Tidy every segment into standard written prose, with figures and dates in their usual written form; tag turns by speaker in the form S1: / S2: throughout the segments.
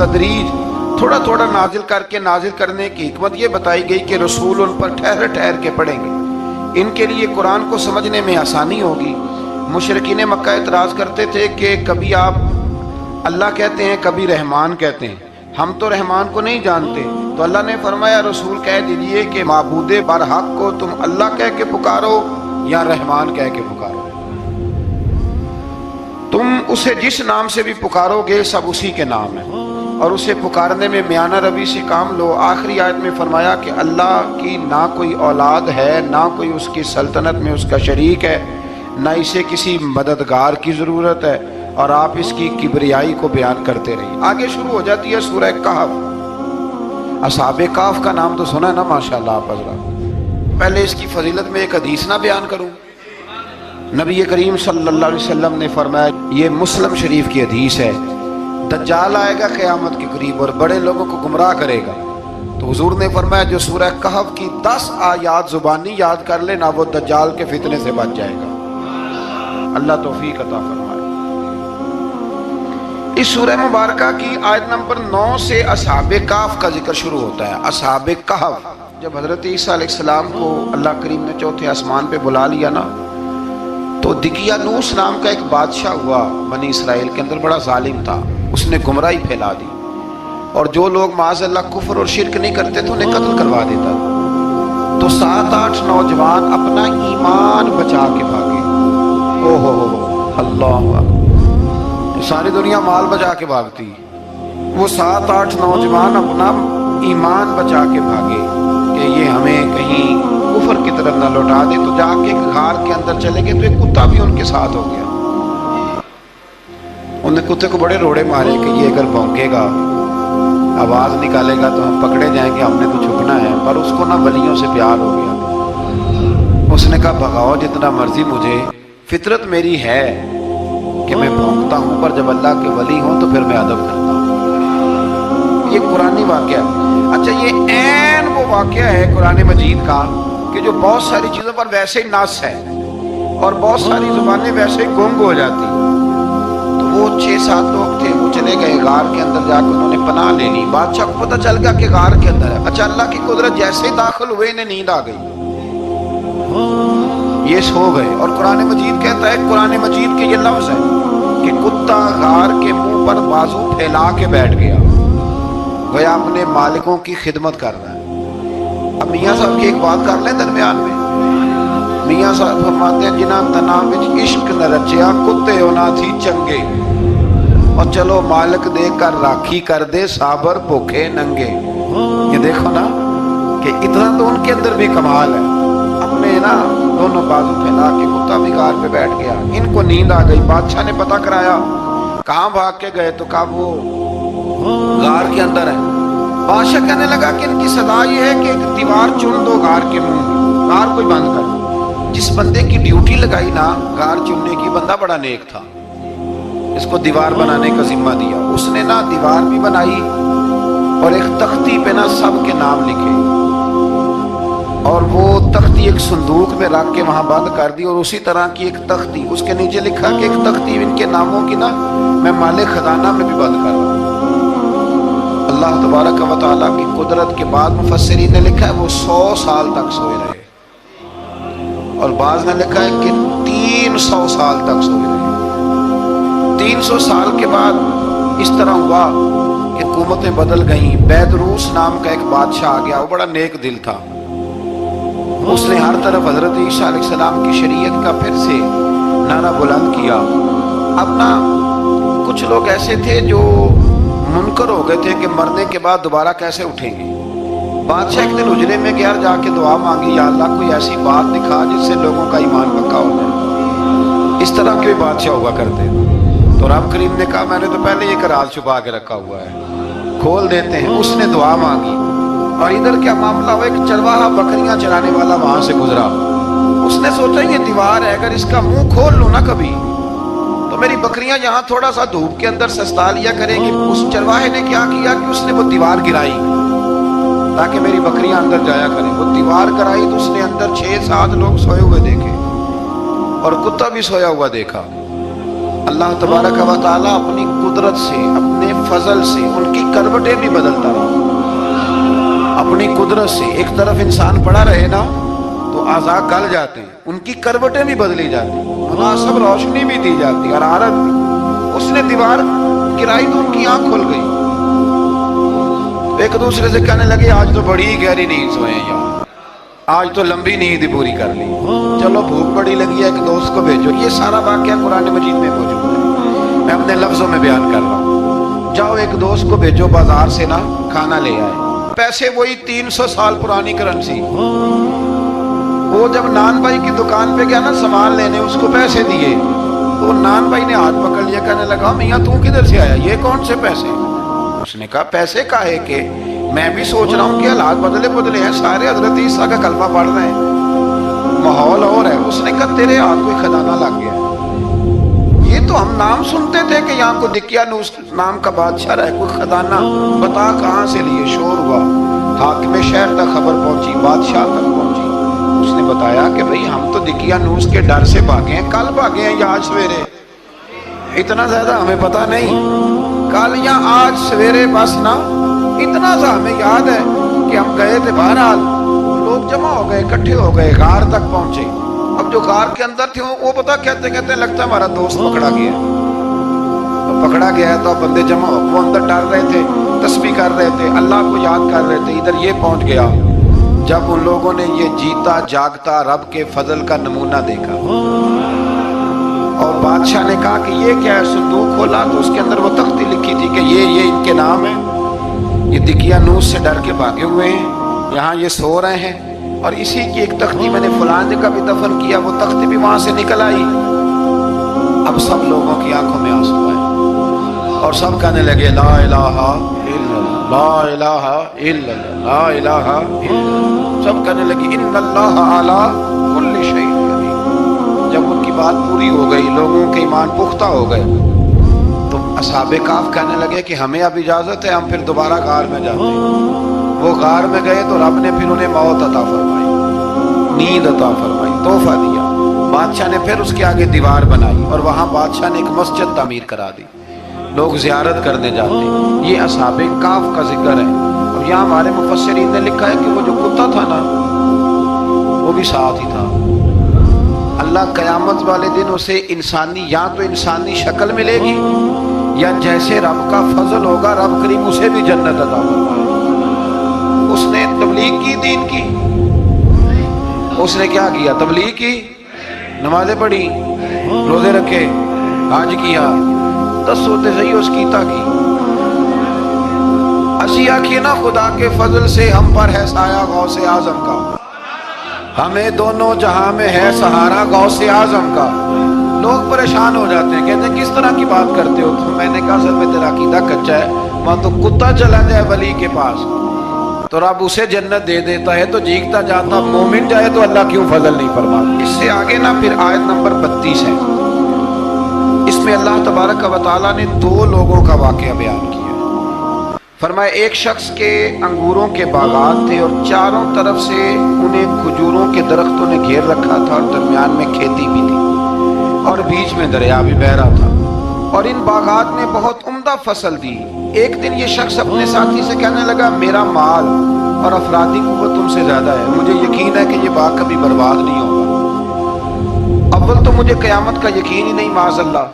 S1: बतदरीज थोड़ा थोड़ा नाजिल करके नाजिल करने की हिकमत ये बताई गई कि रसूल उन पर ठहर ठहर के पढ़ेंगे, इनके लिए कुरान को समझने में आसानी होगी। मुशरिकीन मक्का इतराज़ करते थे कि कभी आप अल्लाह कहते हैं, कभी रहमान कहते हैं, हम तो रहमान को नहीं जानते। तो अल्लाह ने फरमाया रसूल कह दीजिए कि माबूदे बरहक को तुम अल्लाह कह के पुकारो या रहमान कह के पुकारो, तुम उसे जिस नाम से भी पुकारोगे सब उसी के नाम है, और उसे पुकारने में म्याना रवि से काम लो। आखिरी आयत में फरमाया कि अल्लाह की ना कोई औलाद है, ना कोई उसकी सल्तनत में उसका शरीक है, ना इसे किसी मददगार की ज़रूरत है, और आप इसकी किबरियाई को बयान करते रहिए। आगे शुरू हो जाती है सूरह कहफ। असहाबे कहफ का नाम तो सुना है ना माशाअल्लाह आप हज़रात। पहले इसकी फजीलत में एक हदीस ना बयान करूं। नबी करीम सल्लल्लाहु अलैहि वसल्लम ने फरमाया, ये मुस्लिम शरीफ की हदीस है, दज्जाल आएगा क़यामत के करीब और बड़े लोगों को गुमराह करेगा। तो हुजूर ने फरमाया जो सूरह कहफ की 10 आयात जुबानी याद कर ले ना, वो दज्जाल के फितने से बच जाएगा। अल्लाह तौफीक अता फरमाए। इस सूरह मुबारका की आयत नंबर 9 से असहाबे कहफ का जिक्र शुरू होता है। असहाबे कहफ, जब हजरत ईसा अलैहिस्सलाम को अल्लाह करीम ने चौथे आसमान पे बुला लिया ना, तो दिकियानूस नाम का एक बादशाह हुआ बनी इसराइल के अंदर, बड़ा जालिम था, उसने गुमराही फैला दी, और जो लोग माज़अल्लाह कुफ्र और शिरक नहीं करते थे उन्हें कत्ल करवा देता था। तो 7-8 नौजवान अपना ईमान बचा के भागे। ओहो अल्लाह, सारी दुनिया माल बचा के भागती, वो 7-8 नौजवान अपना ईमान बचा के भागे कि ये हमें कहीं कुफर की तरफ न लौटा दे। तो जाके गार के अंदर चले गए, तो एक कुत्ता भी उनके साथ हो गया। उन्हें कुत्ते को बड़े रोड़े मारे कि ये अगर भौंकेगा, आवाज निकालेगा तो हम पकड़े जाएंगे, हमने तो छुपना है। पर उसको ना वलियों से प्यार हो गया, उसने कहा भगाओ जितना मर्जी मुझे, फितरत मेरी है कि मैं भौंकता हूँ, पर जब अल्लाह के वली हों तो फिर मैं अदब करता हूँ। ये कुरानी वाक़या। अच्छा, ये ऐन वो वाक़या है कुरान मजीद का कि जो बहुत सारी चीज़ों पर वैसे ही नास है और बहुत सारी ज़ुबानें वैसे ही गुंग हो जाती। तो वो 6-7 लोग थे, वो चले गए गार के अंदर, जाकर उन्होंने पनाह ले ली। बादशाह को पता चल गया कि गार के अंदर है। अच्छा, अल्लाह की कुदरत, जैसे ही दाखिल हुए इन्हें नींद आ गई, ये सो गए। और कुरान मजीद कहता है, कुरान मजीद के ये लफ्ज़ है कि कुत्ता गार के मुंह पर बाजू फैला के बैठ गया, गोया अपने मालिकों की खिदमत कर रहा है। अब मियाँ साहब की एक बात कर लें दरमियान में। मियाँ साहब फरमाते हैं, जिन्हां तना विच इश्क न रचिया, कुत्ते होना थी चंगे, और चलो मालिक दे कर राखी कर दे, साबर भूखे नंगे। ये देखो ना कि इतना तो उनके अंदर भी कमाल है। अपने ना दोनों बाजू फैला के कुत्ता भी गार पे बैठ गया। इनको नींद आ गई। बादशाह ने पता कराया, कहाँ भाग के गए, तो कहा वो गार के अंदर है। बादशाह कहने लगा कि इनकी सलाह ये है कि एक दीवार चुन दो गार के मुंह में, गार कोई बंद कर। जिस बंदे की ड्यूटी लगाई ना गार चुनने की, बंदा बड़ा नेक था, इसको दीवार बनाने का जिम्मा दिया। उसने ना दीवार भी बनाई और एक तख्ती पे ना सबके नाम लिखे, और वो तख्ती एक संदूक में रख के वहां बंद कर दी। और उसी तरह की एक तख्ती, उसके नीचे लिखा कि एक तख्ती इनके नामों की ना मैं माले खजाना में भी बंद कर रहा हूँ। अल्लाह तबारक व तआला की कुदरत के बाद मुफस्सिरीन ने लिखा है वो 100 साल तक सोए रहे, और बाज़ ने लिखा है कि 300 साल तक सोए रहे। 300 साल के बाद इस तरह हुआ कि हुकूमतें बदल गईं। बैदरूस नाम का एक बादशाह आ गया, वो बड़ा नेक दिल था। उसने हर तरफ हजरत ईसा अलैहिस्सलाम की शरीयत का फिर से नारा बुलंद किया। अब ना कुछ लोग ऐसे थे जो मुनकर हो गए थे कि मरने के बाद दोबारा कैसे उठेंगे। बादशाह एक दिन उजरे में गया, जाके दुआ मांगी, या अल्लाह कोई ऐसी बात दिखा जिससे लोगों का ईमान पक्का हो जाए। इस तरह के बादशाह हुआ करते। तो रब करीम ने कहा मैंने तो पहले एक राज छुपा के रखा हुआ है, खोल देते हैं। उसने दुआ मांगी, और इधर क्या मामला हुआ, एक चरवाहा बकरियां चराने वाला वहां से गुजरा। उसने सोचा ये दीवार है, अगर इसका मुंह खोल लूं ना कभी तो मेरी बकरियां यहाँ थोड़ा सा धूप के अंदर सस्ता लिया करेंगी। उस चरवाहे ने क्या किया कि उसने वो दीवार गिराई ताकि मेरी बकरियां अंदर जाया करें। वो दीवार गिराई तो उसने अंदर 6-7 लोग सोए हुए देखे, और कुत्ता भी सोया हुआ देखा। अल्लाह तबारक व तआला अपनी कुदरत से, अपने फजल से उनकी करवटें भी बदलता रहा अपनी कुदरत से। एक तरफ इंसान पड़ा रहे ना तो आज़ा गल जाते हैं, उनकी करवटें भी बदली जाती, मुनासिब रोशनी भी दी जाती, हरारत भी। उसने दीवार गिराई तो उनकी आंख खुल गई। एक दूसरे से कहने लगे आज तो बड़ी गहरी नींद सोए यार, आज तो लंबी नींद ही पूरी कर ली, चलो भूख बड़ी लगी है, एक दोस्त को भेजो। ये सारा वाकया कुरान मजीद में मौजूद है, मैं अपने लफ्जों में बयान कर रहा हूँ। जाओ एक दोस्त को भेजो बाजार से ना खाना ले आए, पैसे वही 300 साल पुरानी करेंसी। वो जब नान भाई की दुकान पे गया ना सामान लेने, उसको पैसे दिए तो नान भाई ने हाथ पकड़ लिया, कहने लगा मियाँ तू किधर से आया, ये कौन से पैसे? उसने कहा पैसे काहे के, मैं भी सोच रहा हूँ कि हालात बदले बदले हैं, सारे हजरत ईसा का कलमा पढ़ रहे हैं, माहौल और है। उसने कहा तेरे हाथ कोई खजाना लग गया, ये तो हम नाम सुनते थे कि यहाँ को दिकियानूस नाम का बादशाह है, कोई खजाना बता कहाँ से लिए। शोर हुआ, हाकिम शहर तक खबर पहुंची, बादशाह तक पहुंची। उसने बताया कि भाई हम तो दिकियानूस के डर से भागे हैं, कल भागे हैं या आज सवेरे, इतना ज्यादा हमें पता नहीं, कल या आज सवेरे बस ना। इतना सा हमें याद है कि हम गए थे, बहरहाल लोग जमा हो गए, इकट्ठे हो गए, गार तक पहुंचे। अब जो गार के अंदर थे वो पता कहते कहते लगता हमारा दोस्त पकड़ा गया। तो पकड़ा गया है तो अब बंदे जमा हो, वो अंदर डर रहे थे, तस्बीह कर रहे थे, अल्लाह को याद कर रहे थे। इधर ये पहुंच गया जब उन लोगों ने ये जीता जागता रब के फजल का नमूना देखा और बादशाह ने कहा कि ये क्या है, संदूक खोला तो उसके अंदर वो तख्ती लिखी थी कि ये इनके नाम है, ये दिकियानूस से डर के भागे हुए हैं, यहाँ ये सो रहे हैं, और इसी की एक तख्ती मैंने फलाने का भी दफन किया, वो तख्ती भी वहां से निकल आई। अब सब लोगों की आंखों में आंसू आए और सब कहने लगे ला इलाहा इल्लल्लाह, ला इलाहा इल्लल्लाह, ला इलाहा इल्लल्लाह। सब कहने लगे इन्नल्लाह अला कुल्ली शैइन कदीर। जब उनकी बात पूरी हो गई, लोगों के ईमान पुख्ता हो गए, तो असहाबे काफ कहने लगे कि हमें अब इजाजत है, हम फिर दोबारा गार में जाते हैं। वो गार में गए तो रब ने फिर उन्हें मौत अता फरमाई, नींद अता फरमाई, तोहफा दिया। बादशाह ने फिर उसके आगे दीवार बनाई और वहां बादशाह ने एक मस्जिद तामीर करा दी, लोग जियारत करने जाते। ये असहाबे काफ का जिक्र है। अब यहाँ हमारे मुफस्सिरीन ने लिखा है कि वो जो कुत्ता था ना वो भी साथ ही था। अल्लाह क़यामत वाले दिन उसे इंसानी, या तो इंसानी शक्ल मिलेगी या जैसे रब का फजल होगा रब करीम उसे भी जन्नत अता फरमाएगा। उसने तबलीग की, दीन की, उसने क्या किया, तबलीग की, नमाजें पढ़ी, रोजे रखे, हज किया, 10 होते सही उसकी की। असी आखिए ना खुदा के फजल से हम पर है साया गौसे आजम का, हमें दोनों जहां में है सहारा गौसे आजम का। लोग परेशान हो जाते हैं, कहते हैं किस तरह की बात करते हो तुम। मैंने कहा असल में तेरा अकीदा कच्चा है, वहां तो कुत्ता चला जाए वली के पास तो रब उसे जन्नत दे देता है, तो जीकता जाता मोमिन जाए तो अल्लाह क्यों फजल नहीं फरमाता। इससे आगे ना फिर आयत नंबर 32 है, इसमें अल्लाह तबारक व तआला ने 2 लोगों का वाकया बयान किया। फरमाया एक शख्स के अंगूरों के बागात थे और चारों तरफ से उन्हें खजूरों के दरख्तों ने घेर रखा था और दरमियान में खेती भी थी और बीच में दरिया भी बह रहा था और इन बागात ने बहुत उम्दा फसल दी। एक दिन ये शख्स अपने साथी से कहने लगा मेरा माल और अफरादी कुव्वत तुमसे ज्यादा है, मुझे यकीन है कि ये बाग कभी बर्बाद नहीं होगा। अव्वल तो मुझे क़यामत का यकीन ही नहीं माज़अल्लाह,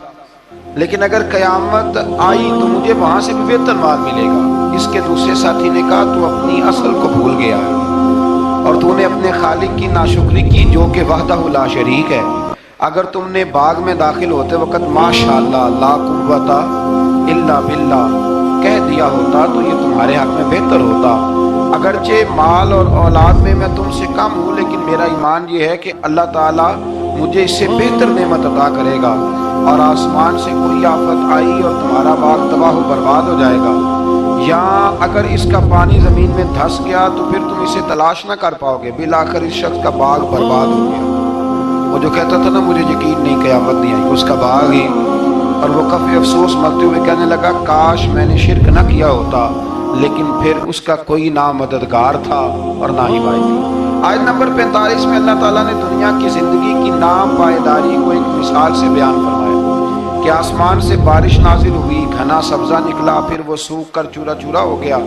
S1: लेकिन अगर क़यामत आई तो मुझे वहां से भी बेहतर माल मिलेगा। इसके दूसरे साथी ने कहा तू अपनी असल को भूल गया है और तूने अपने खालिक की नाशुक्री की जो कि वहदहु ला शरीक है। अगर तुमने बाग में दाखिल होते वक्त माशाअल्लाह ला कुव्वता इल्ला बिल्लाह कह दिया होता तो ये तुम्हारे हक में बेहतर होता। अगरचे माल और औलाद में मैं तुमसे कम हूँ, लेकिन मेरा ईमान ये है कि अल्लाह ताला मुझे इससे बेहतर नेमत अता करेगा और आसमान से कोई आफत आई और तुम्हारा बाग तबाह बर्बाद हो जाएगा, या अगर इसका पानी ज़मीन में धंस गया तो फिर तुम इसे तलाश ना कर पाओगे। बिलाखिर इस शख्स का बाग बर्बाद हो गया। वो जो कहता था ना मुझे यकीन नहीं क़यामत नहीं आई, उसका बाग ही। और वो काफ़ी अफसोस मचते हुए कहने लगा काश मैंने शिरक न किया होता, लेकिन फिर उसका कोई ना मददगार था और ना ही भाई थी। आयत नंबर 45 में अल्लाह ताला ने दुनिया की ज़िंदगी की नापायदारी को एक मिसाल से बयान फरमाया کہ آسمان سے بارش نازل ہوئی، گھنا سبزہ نکلا، پھر وہ سوکھ کر چورا چورا ہو گیا،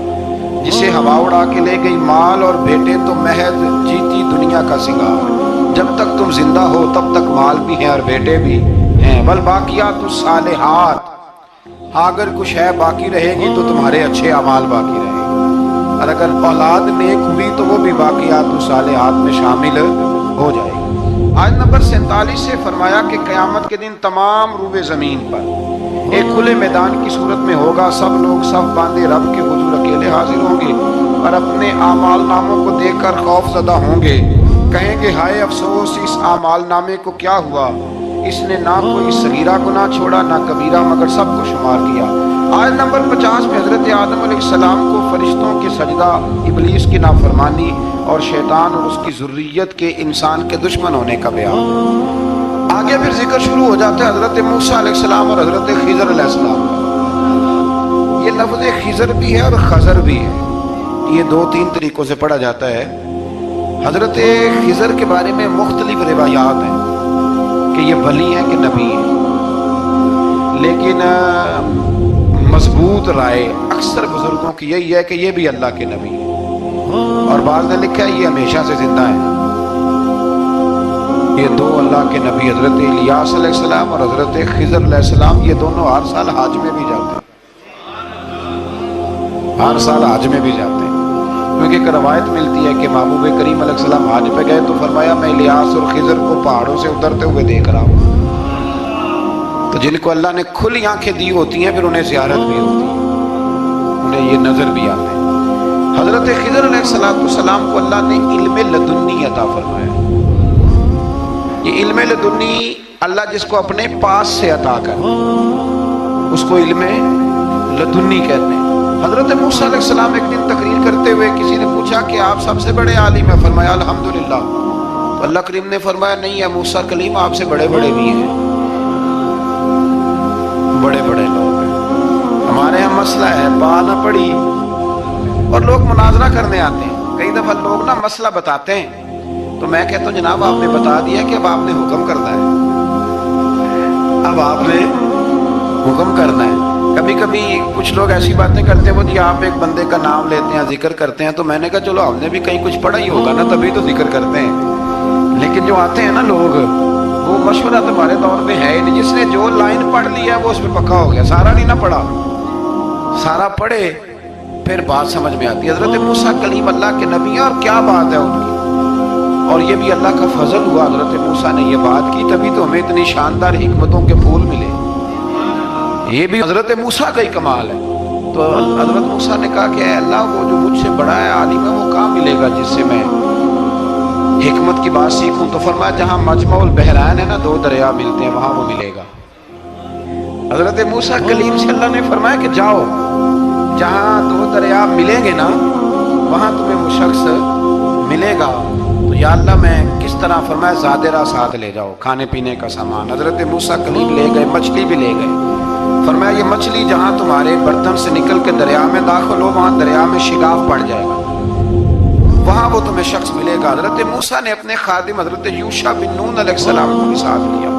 S1: جسے ہوا اڑا کے لے گئی، مال اور بیٹے تو محض جیتی دنیا کا سنگار، جب تک تم زندہ ہو تب تک مال بھی ہیں اور بیٹے بھی ہیں، والباقیات الصالحات، اگر کچھ ہے باقی رہے گی تو تمہارے اچھے اعمال باقی رہے گی، اور اگر اولاد نیک ہوئی تو وہ بھی باقیات الصالحات میں شامل ہو جائے گی۔ آیت نمبر 47 سے فرمایا کہ قیامت کے دن تمام روئے زمین پر ایک کھلے میدان کی صورت میں ہوگا، سب لوگ صف باندھے رب کے حضور اکیلے حاضر ہوں گے اور اپنے اعمال ناموں کو دیکھ کر خوف زدہ ہوں گے، کہیں گے ہائے افسوس، اس اعمال نامے کو کیا ہوا، اس نے نہ کوئی صغیرہ گناہ چھوڑا نہ کبیرہ، مگر سب کو شمار کیا۔ آیت نمبر 50 میں حضرت آدم علیہ السلام کو فرشتوں کے سجدہ، ابلیس کی نافرمانی اور شیطان اور اس کی ذریت کے انسان کے دشمن ہونے کا بیان۔ آگے پھر ذکر شروع ہو جاتا ہے حضرت موسیٰ علیہ السلام اور حضرت خضر علیہ السلام کا۔ یہ لفظ خضر بھی ہے اور خضر بھی ہے، یہ دو تین طریقوں سے پڑھا جاتا ہے۔ حضرت خضر کے بارے میں مختلف روایات ہیں کہ یہ ولی ہیں کہ نبی ہیں، لیکن مضبوط رائے اکثر بزرگوں کی یہی ہے کہ یہ بھی اللہ کے نبی ہیں، اور بعض نے لکھا ہے یہ ہمیشہ سے زندہ ہیں۔ یہ دو اللہ کے نبی حضرت الیاس علیہ السلام اور حضرت خضر علیہ السلام، یہ دونوں ہر سال حج میں بھی جاتے ہیں، ہر سال حج میں بھی جاتے ہیں، کیونکہ ایک روایت ملتی ہے کہ محبوب کریم علیہ السلام حج پہ گئے تو فرمایا میں الیاس اور خضر کو پہاڑوں سے اترتے ہوئے دیکھ رہا ہوں۔ تو جن کو اللہ نے کھلی آنکھیں دی ہوتی ہیں پھر انہیں زیارت بھی ہوتی ہے، انہیں یہ نظر بھی آتے ہیں۔ حضرت خضر علیہ السلام کو اللہ نے علم لدنی عطا فرمایا۔ یہ علم لدنی اللہ جس کو اپنے پاس سے عطا کر، اس کو علم لدنی کہتے ہیں۔ حضرت موسیٰ علیہ السلام ایک دن تقریر کرتے ہوئے کسی نے پوچھا کہ آپ سب سے بڑے عالم ہیں، فرمایا الحمدللہ۔ تو اللہ کریم نے فرمایا نہیں ہے موسیٰ کلیم، آپ سے بڑے بڑے بھی ہیں، بڑے بڑے لوگ ہیں۔ ہمارے یہاں مسئلہ ہے با نہ پڑی اور لوگ مناظرہ کرنے آتے ہیں، کئی دفعہ لوگ نا مسئلہ بتاتے ہیں تو میں کہتا ہوں جناب آپ نے بتا دیا کہ اب آپ نے حکم کرنا ہے، اب آپ نے حکم کرنا ہے۔ کبھی کبھی کچھ لوگ ایسی باتیں کرتے ہیں وہ جی آپ ایک بندے کا نام لیتے ہیں ذکر کرتے ہیں، تو میں نے کہا چلو ہم نے بھی کہیں کچھ پڑھا ہی ہوگا نا تبھی تو ذکر کرتے ہیں، لیکن جو آتے ہیں نا لوگ وہ مشورہ تمہارے دور میں ہے ہی نہیں، جس نے جو لائن پڑھ لی ہے وہ اس پہ پکا ہو گیا، سارا نہیں نہ پڑھا، سارا پڑھے پھر بات سمجھ میں آتی ہے۔ حضرت موسیٰ کلیم اللہ کے نبی ہیں اور کیا بات ہے ان کی، اور یہ بھی اللہ کا فضل ہوا حضرت موسیٰ نے یہ بات کی، تبھی تو ہمیں اتنی شاندار حکمتوں کے پھول ملے، یہ بھی حضرت موسیٰ کا ہی کمال ہے۔ تو حضرت موسیٰ نے کہا کہ اے اللہ وہ جو مجھ سے بڑا ہے عالم ہے وہ کہاں ملے گا جس سے میں حکمت کی بات سیکھوں؟ تو فرمایا جہاں مجمع البحرین ہے نا، دو دریا ملتے ہیں، وہاں وہ ملے گا۔ حضرت موسیٰ کلیم سے اللہ نے فرمایا کہ جاؤ جہاں دو دریا ملیں گے نا وہاں تمہیں وہ شخص ملے گا۔ تو یا اللہ میں کس طرح؟ فرمایا زادرہ ساتھ لے جاؤ، کھانے پینے کا سامان۔ حضرت موسیٰ کلیم لے گئے، مچھلی بھی لے گئے۔ فرمایا یہ مچھلی جہاں تمہارے برتن سے نکل کے دریا میں داخل ہو وہاں دریا میں شگاف پڑ جائے گا، وہاں وہ تمہیں شخص ملے گا۔ حضرت موسیٰ نے اپنے خادم حضرت یوشع بن نون علیہ السلام کو بھی ساتھ لیا۔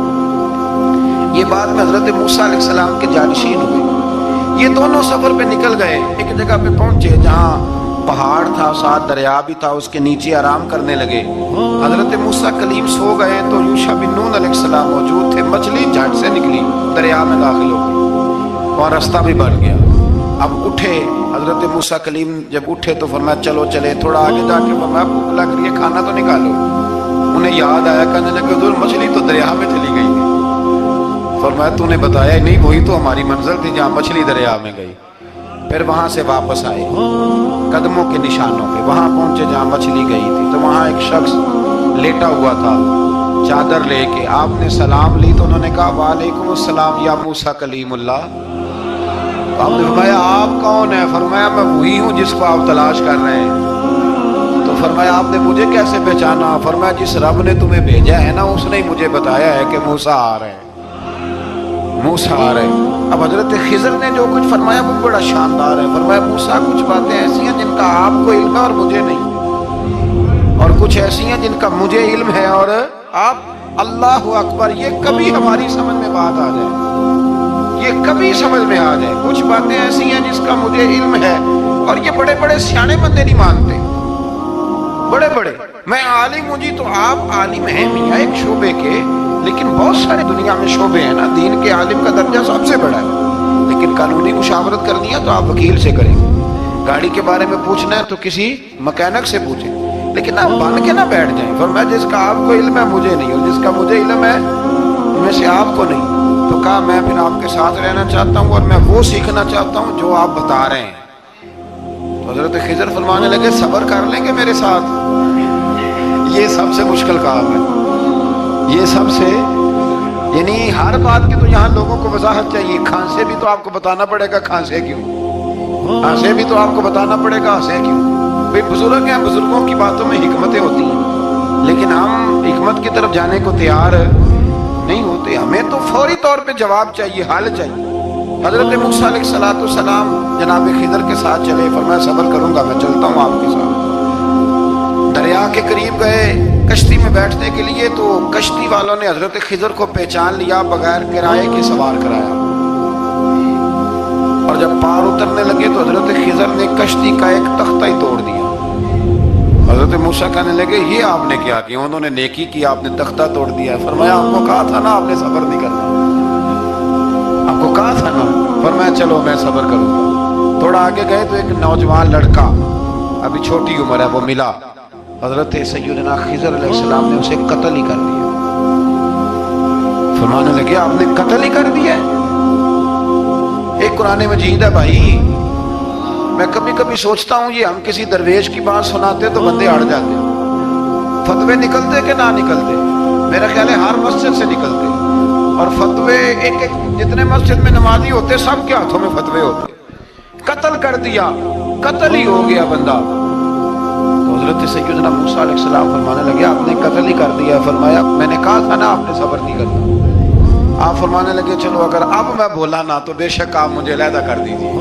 S1: یہ بعد میں حضرت موسیٰ علیہ السلام کے جانشین ہوئے۔ یہ دونوں سفر پہ نکل گئے، ایک جگہ پہ پہنچے جہاں پہاڑ تھا، ساتھ دریا بھی تھا، اس کے نیچے آرام کرنے لگے۔ حضرت موسیٰ کلیم سو گئے تو یوشع بن نون علیہ السلام موجود تھے، مچھلی جھٹ سے نکلی، دریا میں داخل ہو گئی اور راستہ بھی بن گیا۔ اب اٹھے حضرت موسیٰ کلیم، جب اٹھے تو فرمایا چلو چلے، تھوڑا آگے جا کے فرمایا بھوک لگ رہی ہے کھانا تو نکالو۔ انہیں یاد آیا، کہنے لگے حضور مچھلی تو دریا میں چلی گئی تھی۔ فرمایا تو نے بتایا ہی نہیں، وہی تو ہماری منزل تھی جہاں مچھلی دریا میں گئی۔ پھر وہاں سے واپس آئے قدموں کے نشانوں پہ، وہاں پہنچے جہاں مچھلی گئی تھی تو وہاں ایک شخص لیٹا ہوا تھا چادر لے کے۔ آپ نے سلام لی تو انہوں نے کہا وعلیکم السلام یا موسیٰ کلیم اللہ۔ تو آپ نے فرمایا آپ کون ہیں؟ فرمایا میں وہی ہوں جس کو آپ تلاش کر رہے ہیں۔ تو فرمایا آپ نے مجھے کیسے پہچانا؟ فرمایا جس رب نے تمہیں بھیجا ہے نا اس نے ہی مجھے بتایا ہے کہ موسیٰ آ رہے ہیں، موسیٰ آ رہے ہیں۔ اب حضرت خضر نے جو کچھ فرمایا وہ بڑا شاندار ہے۔ فرمایا موسیٰ کچھ باتیں ایسی ہیں جن کا آپ کو علم ہے اور مجھے نہیں، اور کچھ ایسی ہیں جن کا مجھے علم ہے اور آپ، اللہ اکبر، یہ کبھی ہماری سمجھ میں بات آ جائے یہ کبھی سمجھ میں آ جائے. کچھ باتیں ایسی ہیں جس کا مجھے علم ہے اور یہ بڑے بڑے سیانے بندے نہیں مانتے. بڑے بڑے میں عالم ہوں جی، تو آپ عالم ہیں میاں ایک شعبے کے، لیکن بہت سارے دنیا میں شعبے ہیں نا. دین کے عالم کا درجہ سب سے بڑا ہے، لیکن قانونی مشاورت کرنی ہے تو آپ وکیل سے کریں. گاڑی کے بارے میں پوچھنا ہے تو کسی مکینک سے پوچھیں، لیکن آپ بن کے نہ بیٹھ جائیں. فرمایا جس کا آپ کو علم ہے مجھے نہیں، اور جس کا مجھے علم ہے میں سے آپ کو نہیں. تو کہا میں پھر آپ کے ساتھ رہنا چاہتا ہوں اور میں وہ سیکھنا چاہتا ہوں جو آپ بتا رہے ہیں. تو حضرت خضر فرمانے لگے صبر کر لیں گے میرے ساتھ. یہ سب سے مشکل کام ہے، یہ سب سے، یعنی ہر بات کی تو یہاں لوگوں کو وضاحت چاہیے. کھانسے بھی تو آپ کو بتانا پڑے گا کھانسے کیوں، ہنسے بھی تو آپ کو بتانا پڑے گا ہنسے کیوں. بھئی بزرگ ہیں، بزرگوں کی باتوں میں حکمتیں ہوتی ہیں، لیکن ہم حکمت کی طرف جانے کو تیار نہیں ہوتے. ہمیں تو فوری طور پہ جواب چاہیے، حل چاہیے. حضرت موسیٰ علیہ السلام جناب خضر کے ساتھ چلے. فرمایا صبر کروں گا، میں چلتا ہوں آپ کے ساتھ. دریا کے قریب گئے کشتی میں بیٹھنے کے لیے، تو کشتی والوں نے حضرت خضر کو پہچان لیا، بغیر کرائے کے سوار کرایا. اور جب پار اترنے لگے تو حضرت خضر نے کشتی کا ایک تختہ ہی توڑ دیا. حضرت موسیٰ کہنے لگے یہ آپ نے کیا کیا؟ انہوں نے نیکی کی، آپ نے تختہ توڑ دیا. فرمایا آپ کو کہا تھا نا آپ نے صبر نہیں کرنا، آپ کو کہا تھا نا. فرمایا چلو میں صبر کروں گا. تھوڑا آگے گئے تو ایک نوجوان لڑکا، ابھی چھوٹی عمر ہے، وہ ملا. حضرت سیدنا خضر علیہ السلام نے اسے قتل ہی کر دیا. فرمانے لگے آپ نے قتل ہی کر دیا؟ ایک قرآن مجید ہے بھائی. میں کبھی کبھی سوچتا ہوں یہ ہم کسی درویش کی بات سناتے تو بندے اڑ جاتے، فتوے نکلتے کہ نہ نکلتے؟ میرا خیال ہے ہر مسجد سے نکلتے. اور فتوے ایک جتنے مسجد میں نمازی ہوتے سب کے ہاتھوں میں فتوے ہوتے. قتل کر دیا، قتل ہی ہو گیا بندہ. تو حضرت سیدنا موسیٰ علیہ السلام فرمانے لگے آپ نے قتل ہی کر دیا. فرمایا میں نے کہا تھا نا آپ نے صبر نہیں کرنا. آپ فرمانے لگے چلو اگر اب میں بولا نا تو بے شک آپ مجھے علیحدہ کر دیجیے.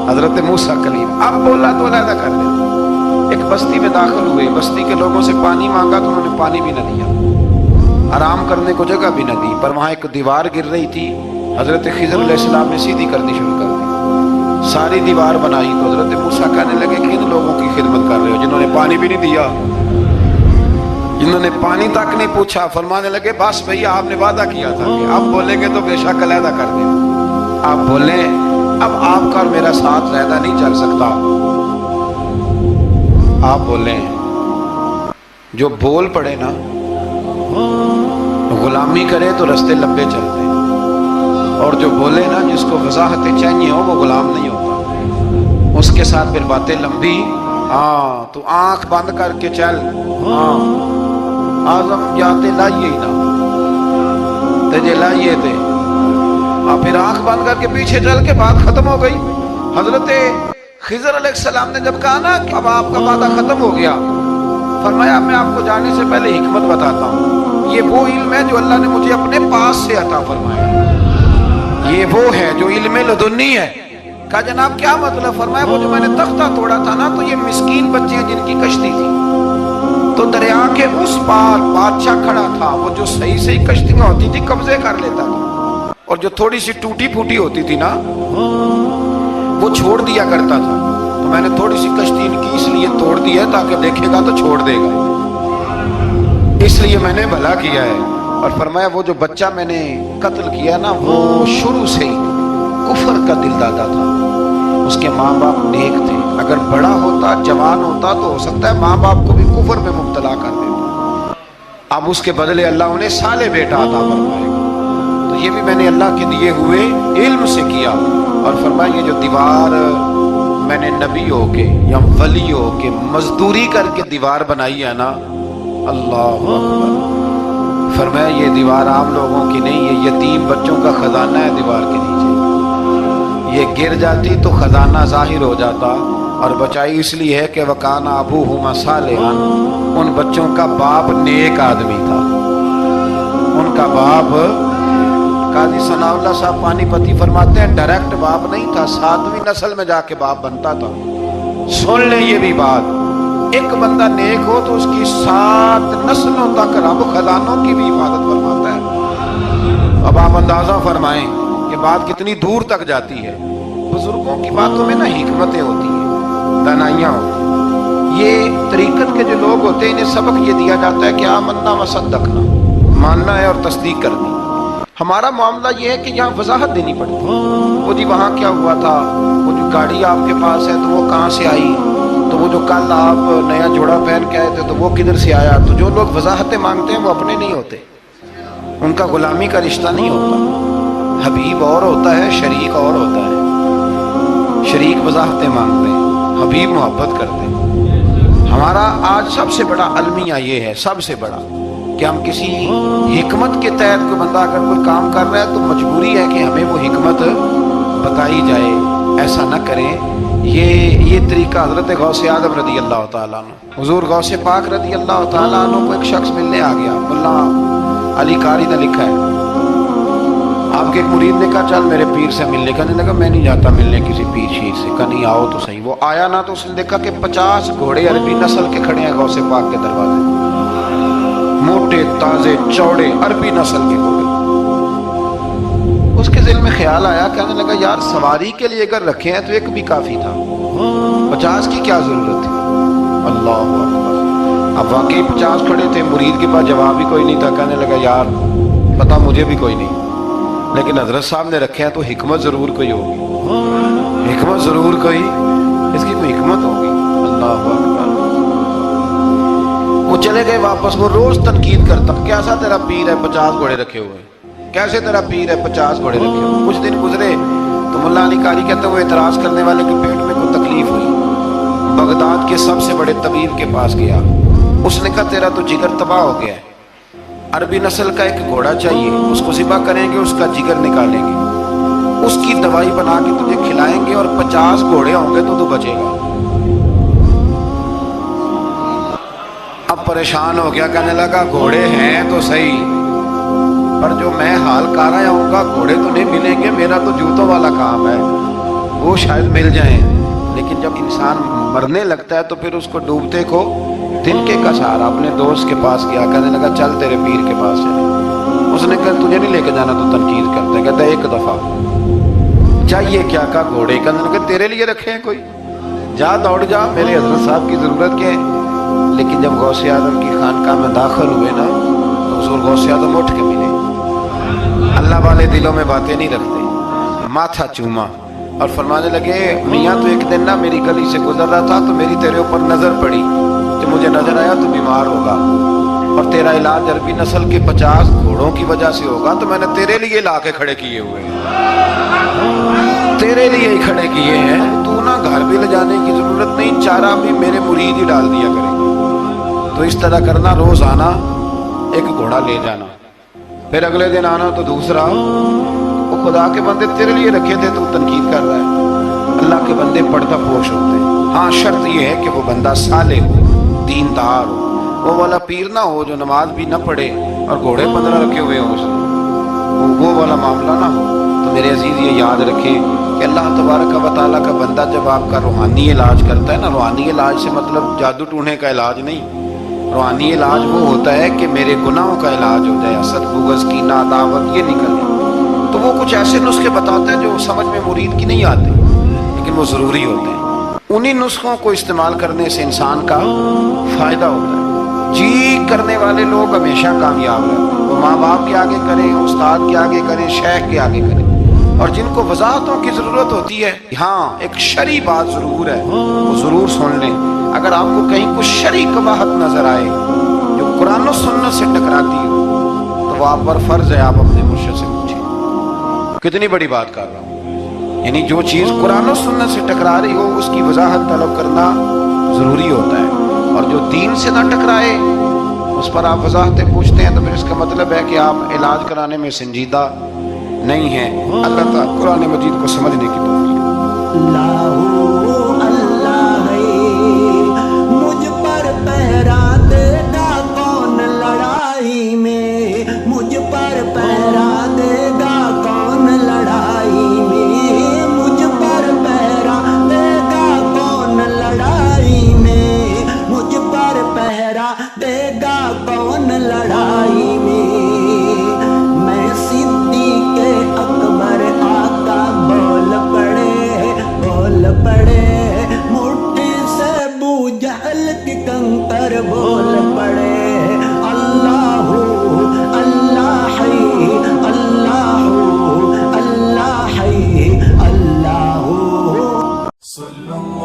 S1: حضرت موسیٰ کلیم اب بولا تو علیحدہ کر دیا. ایک بستی میں داخل ہوئے، بستی کے لوگوں سے پانی مانگا تو انہوں نے پانی بھی نہ دیا، آرام کرنے کو جگہ بھی نہ دی. پر وہاں ایک دیوار گر رہی تھی، حضرت خضر علیہ السلام نے سیدھی کرنی شروع کر دی. ساری دیوار بنائی. تو حضرت موسیٰ کہنے لگے کن لوگوں کی خدمت کر رہے ہو جنہوں نے پانی بھی نہیں دیا، جنہوں نے پانی تک نہیں پوچھا. فرمانے لگے بس بھئی آپ نے وعدہ کیا تھا کہ اب بولیں گے تو بے شک علیحدہ کر دیں. آپ بولیں اب آپ کا اور میرا ساتھ علیحدہ نہیں چل سکتا. آپ بولیں جو بول پڑے نا، غلامی کرے تو رستے لمبے چلتے ہیں، اور جو بولے نا جس کو وضاحتیں چاہیے ہو وہ غلام نہیں ہوتا، اس کے ساتھ پھر باتیں لمبی. ہاں تو آنکھ بند کر کے چل، ہاں آزم جاتے لائیے ہی نہ تجھے لائیے تھے. اور پھر آنکھ بند کر کے پیچھے چل کے بات ختم ہو گئی. حضرت خضر علیہ السلام نے جب کہا نا کہ اب آپ کا وعدہ ختم ہو گیا، فرمایا میں آپ کو جانے سے پہلے حکمت بتاتا ہوں. یہ وہ علم ہے جو اللہ نے مجھے اپنے پاس سے عطا فرمایا. یہ وہ ہے جو علم لدنی ہے. کہا جناب کیا مطلب؟ فرمایا وہ جو میں نے تختہ توڑا تھا نا، تو یہ مسکین بچے ہیں جن کی کشتی تھی، تو دریا کے اس پار بادشاہ کھڑا تھا، وہ جو صحیح صحیح کشتیاں ہوتی تھی قبضے کر لیتا تھا، اور جو تھوڑی سی ٹوٹی پھوٹی ہوتی تھی نا وہ چھوڑ دیا کرتا تھا. تو میں نے تھوڑی سی کشتی ان کی اس لیے توڑ دی ہے تاکہ دیکھے گا تو چھوڑ دے گا، اس لیے میں نے بھلا کیا ہے. اور فرمایا وہ جو بچہ میں نے قتل کیا نا وہ شروع سے ہی کفر کا دل دادا تھا. اس کے ماں باپ نیک تھے، اگر بڑا ہوتا جوان ہوتا تو ہو سکتا ہے ماں باپ کو بھی کفر میں مبتلا کر دیتا. اب اس کے بدلے اللہ انہیں صالح بیٹا عطا فرمائے گا. تو یہ بھی میں نے اللہ کے دیے ہوئے علم سے کیا. اور فرمایا یہ جو دیوار میں نے نبی ہو کے یا ولی ہو کے مزدوری کر کے دیوار بنائی ہے نا، اللہ اکبر. فرمایا یہ دیوار عام لوگوں کی نہیں، یہ یتیم بچوں کا خزانہ ہے دیوار کے نیچے. یہ گر جاتی تو خزانہ ظاہر ہو جاتا. اور بچائی اس لیے ہے کہ وَكَانَ أَبُوهُمَا صَالِحًا، ان بچوں کا باپ نیک آدمی تھا. ان کا باپ، قاضی ثناء اللہ صاحب پانی پتی فرماتے ہیں ڈائریکٹ باپ نہیں تھا، 7ویں نسل میں جا کے باپ بنتا تھا. سن لیں یہ بھی بات، ایک بندہ نیک ہو تو اس کی 7 نسلوں تک رب خزانوں کی بھی حفاظت فرماتا ہے. اب آپ اندازہ فرمائیں کہ बात कितनी दूर तक जाती है। बुजुर्गों की बातों में ना हिकमतें होती हैं, दानाइयाँ होती हैं। ये तरीकत के जो लोग होते हैं, इन्हें सबक ये दिया जाता है कि आमन्ना व सद्दकना, मानना है और तस्दीक करनी। हमारा मामला ये है कि यहाँ वजाहत देनी पड़ती है। वो जी वहाँ क्या हुआ था, वो जो गाड़ी आपके पास है तो वो कहाँ से आई, तो वो जो कल आप नया जोड़ा पहन के आए थे तो वो किधर से आया। तो जो लोग वजाहतें मांगते हैं वो अपने नहीं होते, उनका गुलामी का रिश्ता नहीं होता। हबीब और होता है, शरीक और होता है। शरीक वजाहतें मांगते हैं, हबीब मोहब्बत करते हैं। हमारा आज सबसे बड़ा अलमिया ये है, सबसे बड़ा, कि हम किसी हिकमत के तहत कोई बंदा अगर कोई काम कर रहा है तो मजबूरी है कि हमें वो हिकमत बताई जाए, ऐसा ना करें। ये तरीका हजरत गौसे आदम रदी अल्लाह ताला अन्हु, हुजूर गौसे पाक रदी अल्लाह ताला अन्हु को एक शख्स मिलने आ गया। मुल्ला अली कारी ने लिखा है, आपके एक मुरीद ने कहा चल मेरे पीर से मिलने। कहने लगा मैं नहीं जाता मिलने किसी पीर शीर से। कहा नहीं आओ तो सही। वो आया ना तो उसने देखा कि 50 घोड़े अरबी नस्ल के खड़े हैं गौसे पाक के दरवाजे, मोटे ताजे चौड़े अरबी नस्ल के घोड़े। उसके दिल में ख्याल आया, कहने लगा यार सवारी के लिए अगर रखे हैं तो एक भी काफी था, 50 की क्या जरूरत थी। अल्लाह अकबर। अब वाकई 50 खड़े थे, मुरीद के पास जवाब ही कोई नहीं था। कहने लगा यार पता मुझे भी कोई नहीं, लेकिन हजरत साहब ने रखे हैं तो हिकमत जरूर कोई होगी, हिकमत जरूर कोई, इसकी कोई हिकमत होगी। अल्लाह अकबर। वो चले गए वापस। वो रोज तनकीद करता, कैसा तेरा पीर है 50 घोड़े रखे हुए, कैसे तेरा पीर है 50 घोड़े रखे हुए। कुछ दिन गुजरे तो मुल्ला अली कारी कहते वो एतराज करने वाले के पेट में कोई तकलीफ हुई, बगदाद के सबसे बड़े तबीब के पास गया। उसने कहा तेरा तो जिगर तबाह हो गया है, अरबी नस्ल का एक घोड़ा चाहिए, उसको ज़िबा करेंगे, उसका जिगर निकालेंगे, उसकी दवाई बना के तुझे खिलाएंगे और 50 घोड़े होंगे तो तू बचेगा। अब परेशान हो गया, कहने लगा घोड़े हैं तो सही, पर जो मैं हाल कर आया हूँगा घोड़े तो नहीं मिलेंगे, मेरा तो जूतों वाला काम है, वो शायद मिल जाएं। लेकिन जब इंसान मरने लगता है तो फिर उसको डूबते को तिनके का सहारा। अपने दोस्त के पास गया, कहने लगा चल तेरे पीर के पास चले। उसने कहा तुझे नहीं लेके जाना, तो तनकीद करते हैं। कहता एक दफा चाहिए क्या का घोड़े। कहने लगा तेरे लिए रखे हैं कोई, जा दौड़ जा, मेरे हजरत साहब की जरूरत क्या है। लेकिन जब गौसे आदम की खानकाह में दाखिल हुए ना तो हुजूर गौसे आदम उठ के मिले। अल्लाह वाले दिलों में बातें नहीं रखते, माथा चूमा और फरमाने लगे मियाँ तो एक दिन ना मेरी गली से गुजर रहा था तो मेरी तेरे ऊपर नजर पड़ी, तो मुझे नजर आया तो बीमार होगा और तेरा इलाज अरबी नस्ल के 50 घोड़ों की वजह से होगा, तो मैंने तेरे लिए ला के खड़े किए हुए हैं, तेरे लिए ही खड़े किए हैं। तू ना घर भी ले जाने की जरूरत नहीं, चारा भी मेरे मुरीद ही डाल दिया करेंगे। तो इस तरह करना, रोज आना एक घोड़ा ले जाना, फिर अगले दिन आना तो दूसरा। वो खुदा के बंदे तेरे लिए रखे थे, तू तनकीद कर रहा है। अल्लाह के बंदे पर्दा पोश होते हैं। हाँ शर्त यह है कि वो बंदा साले हो, दीनदार हो, वो वाला पीर ना हो जो नमाज भी ना पढ़े और घोड़े 15 रखे हुए हो उसने, वो वाला मामला ना हो। तो मेरे अजीज ये याद रखें कि अल्लाह तबारक व तआला का बंदा जब आपका रूहानी इलाज करता है ना, रूहानी इलाज से मतलब जादू टूने का इलाज नहीं, रूहानी इलाज वो होता है कि मेरे गुनाहों का इलाज हो जाए, हसद बुग़्ज़ कीना अदावत ये निकल जाए। तो वो कुछ ऐसे नुस्खे बताता है जो समझ में मुरीद की नहीं आते, लेकिन वो ज़रूरी होते हैं। उन्हीं नुस्खों को इस्तेमाल करने से इंसान का फ़ायदा होता है। जी करने वाले लोग हमेशा कामयाब रहते हैं। वो माँ बाप के आगे करें, उस्ताद के आगे करें, शेख के आगे करें। और जिनको वजाहतों की ज़रूरत होती है, हाँ एक शरई बात ज़रूर है, वो ज़रूर सुन लें। अगर आपको कहीं कुछ शरई कबाहत नज़र आए जो कुरान और सुन्नत से टकराती हो, तो वो आप पर फ़र्ज़ है आप अपने मुर्शिद से पूछें। कितनी बड़ी बात कर रहा हूँ, यानी जो चीज़ कुरान और सुन्नत से टकरा रही हो उसकी वजाहत तलब करना ज़रूरी होता है। और जो दीन से ना टकराए उस पर आप वजाहतें पूछते हैं, तो फिर इसका मतलब है कि आप इलाज कराने में संजीदा नहीं हैं। अल्लाह ताला कुरान मजीद को समझने की तौफीक।
S2: मुझ पर पहरा देगा कौन लड़ाई में, मुझ पर पहरा देगा कौन लड़ाई में, मुझ पर पहरा देगा कौन लड़ाई में, मुझ पर पहरा देगा कौन लड़ाई में। मैं सिद्दीक़ अकबर
S3: صلى الله